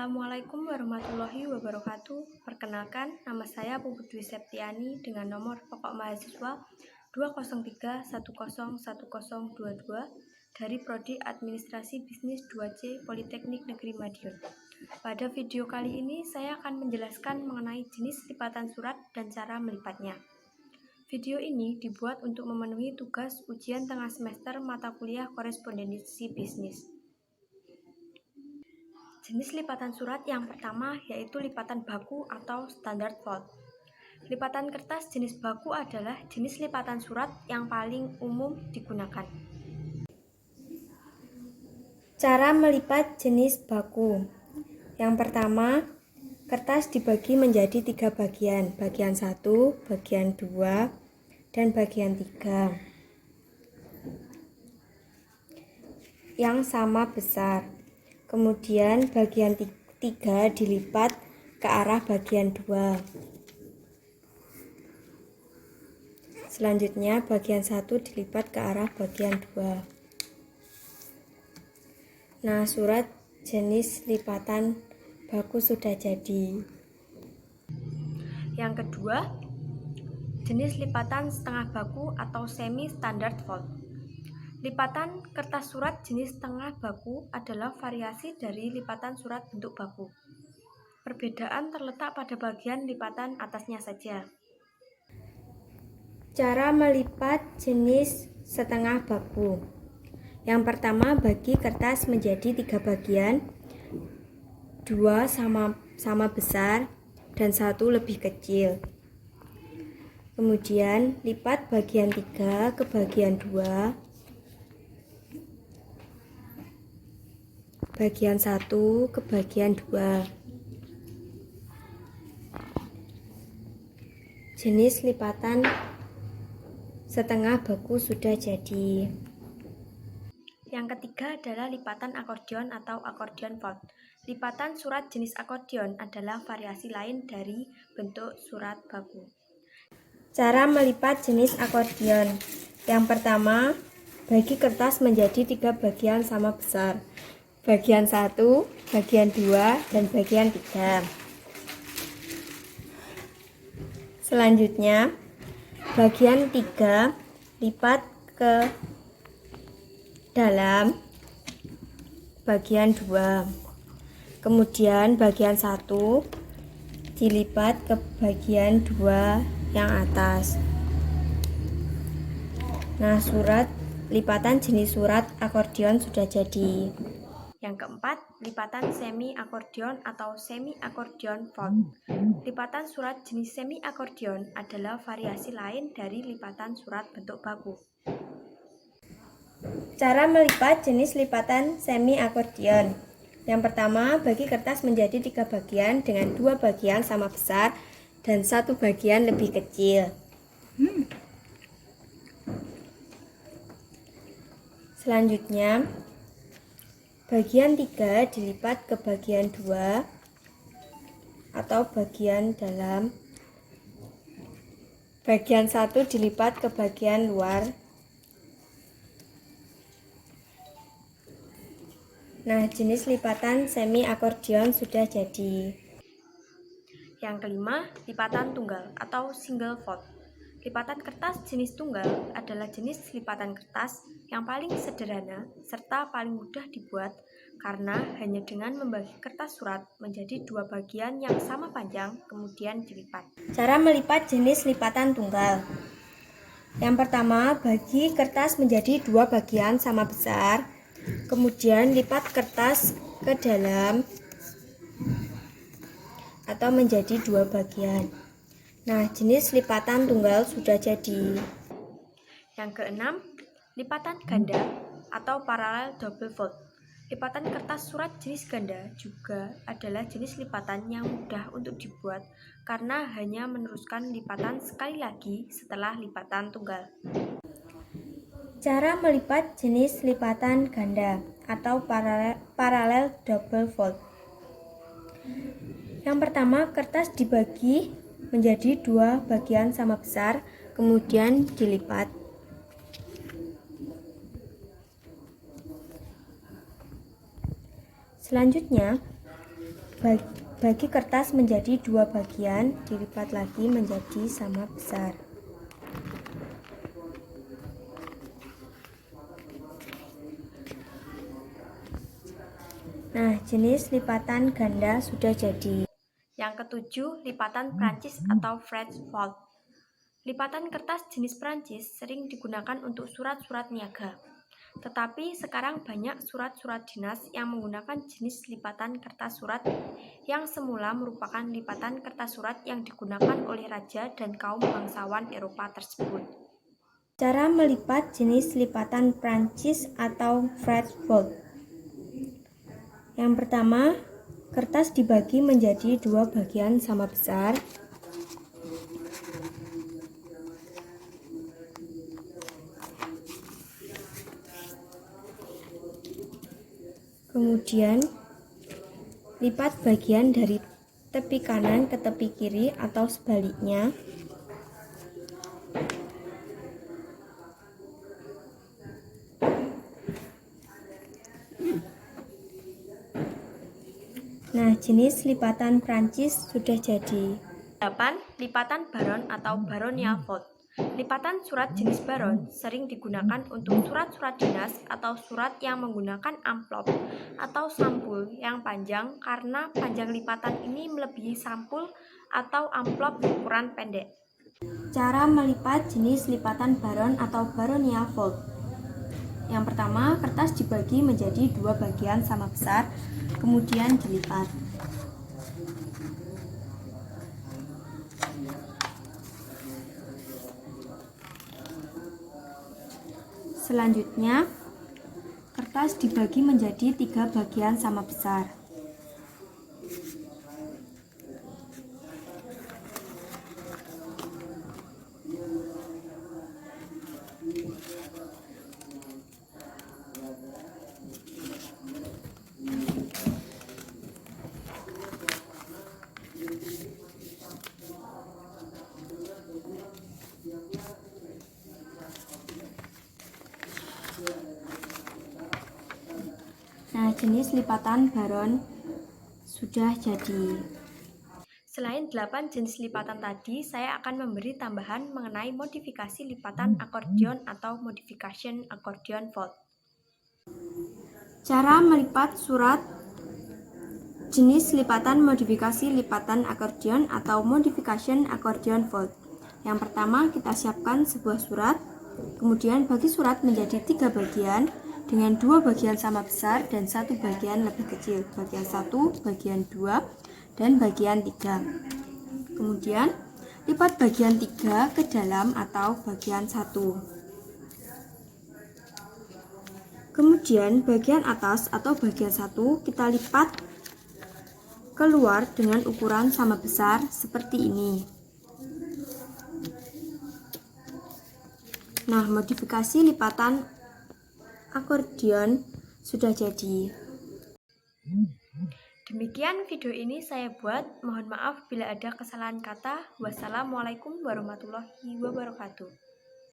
Assalamualaikum warahmatullahi wabarakatuh. Perkenalkan, nama saya Puput Dwi Septiani dengan nomor pokok mahasiswa 203101022 dari Prodi Administrasi Bisnis 2C Politeknik Negeri Madiun. Pada video kali ini saya akan menjelaskan mengenai jenis lipatan surat dan cara melipatnya. Video ini dibuat untuk memenuhi tugas ujian tengah semester mata kuliah korespondensi bisnis. Jenis lipatan surat yang pertama yaitu lipatan baku atau standard fold. Lipatan kertas jenis baku adalah jenis lipatan surat yang paling umum digunakan. Cara melipat jenis baku. Yang pertama, kertas dibagi menjadi 3 bagian, bagian 1, bagian 2, dan bagian 3 yang sama besar. Kemudian bagian 3 dilipat ke arah bagian 2. Selanjutnya bagian 1 dilipat ke arah bagian 2. Nah, surat jenis lipatan baku sudah jadi. Yang kedua, jenis lipatan setengah baku atau semi standard fold. Lipatan kertas surat jenis setengah baku adalah variasi dari lipatan surat bentuk baku. Perbedaan terletak pada bagian lipatan atasnya saja. Cara melipat jenis setengah baku. Yang pertama, bagi kertas menjadi 3 bagian, 2 sama besar dan 1 lebih kecil. Kemudian lipat bagian 3 ke bagian 2, bagian 1 ke bagian 2. Jenis lipatan setengah baku sudah jadi. Yang ketiga adalah lipatan akordeon atau akordeon fold. Lipatan surat jenis akordeon adalah variasi lain dari bentuk surat baku. Cara melipat jenis akordeon. Yang pertama, bagi kertas menjadi 3 bagian sama besar. Bagian 1, bagian 2, dan bagian 3. Selanjutnya, bagian 3 lipat ke dalam bagian 2. Kemudian bagian 1 dilipat ke bagian 2 yang atas. Nah, surat lipatan jenis surat akordeon sudah jadi. Yang keempat, lipatan semi akordeon atau semi akordeon fold. Lipatan surat jenis semi akordeon adalah variasi lain dari lipatan surat bentuk baku. Cara melipat jenis lipatan semi akordeon. Yang pertama, bagi kertas menjadi 3 bagian dengan 2 bagian sama besar dan 1 bagian lebih kecil. Selanjutnya, bagian 3 dilipat ke bagian 2 atau bagian dalam. Bagian 1 dilipat ke bagian luar. Nah, jenis lipatan semi akordeon sudah jadi. Yang kelima, lipatan tunggal atau single fold. Lipatan kertas jenis tunggal adalah jenis lipatan kertas yang paling sederhana serta paling mudah dibuat karena hanya dengan membagi kertas surat menjadi 2 bagian yang sama panjang kemudian dilipat. Cara melipat jenis lipatan tunggal. Yang pertama, bagi kertas menjadi 2 bagian sama besar, kemudian lipat kertas ke dalam atau menjadi 2 bagian. Nah, jenis lipatan tunggal sudah jadi. Yang keenam, lipatan ganda atau paralel double fold. Lipatan kertas surat jenis ganda juga adalah jenis lipatan yang mudah untuk dibuat karena hanya meneruskan lipatan sekali lagi setelah lipatan tunggal. Cara melipat jenis lipatan ganda atau paralel double fold. Yang pertama, kertas dibagi menjadi 2 bagian sama besar, kemudian dilipat. Selanjutnya, Bagi kertas menjadi dua bagian, dilipat lagi menjadi sama besar. Nah, jenis lipatan ganda sudah jadi. Yang ketujuh, lipatan Prancis atau French fold. Lipatan kertas jenis Prancis sering digunakan untuk surat-surat niaga. Tetapi sekarang banyak surat-surat dinas yang menggunakan jenis lipatan kertas surat yang semula merupakan lipatan kertas surat yang digunakan oleh raja dan kaum bangsawan Eropa tersebut. Cara melipat jenis lipatan Prancis atau French fold. Yang pertama, kertas dibagi menjadi dua bagian sama besar. Kemudian, lipat bagian dari tepi kanan ke tepi kiri atau sebaliknya. Nah, jenis lipatan Prancis sudah jadi. 8. Lipatan baron atau baronial fold. Lipatan surat jenis baron sering digunakan untuk surat-surat dinas atau surat yang menggunakan amplop atau sampul yang panjang karena panjang lipatan ini melebihi sampul atau amplop ukuran pendek. Cara melipat jenis lipatan baron atau baronial fold. Yang pertama, kertas dibagi menjadi dua bagian sama besar, kemudian dilipat. Selanjutnya, kertas dibagi menjadi tiga bagian sama besar. Nah, jenis lipatan baron sudah jadi. Selain 8 jenis lipatan tadi, saya akan memberi tambahan mengenai modifikasi lipatan akordeon atau modification accordion fold. Cara melipat surat jenis lipatan modifikasi lipatan akordeon atau modification accordion fold. Yang pertama, kita siapkan sebuah surat, kemudian bagi surat menjadi tiga bagian dengan dua bagian sama besar dan satu bagian lebih kecil, bagian 1, bagian 2, dan bagian 3. Kemudian lipat bagian 3 ke dalam atau bagian 1. Kemudian bagian atas atau bagian 1 kita lipat keluar dengan ukuran sama besar seperti ini. Nah, modifikasi lipatan akordeon sudah jadi. Demikian video ini saya buat. Mohon maaf bila ada kesalahan kata. Wassalamualaikum warahmatullahi wabarakatuh.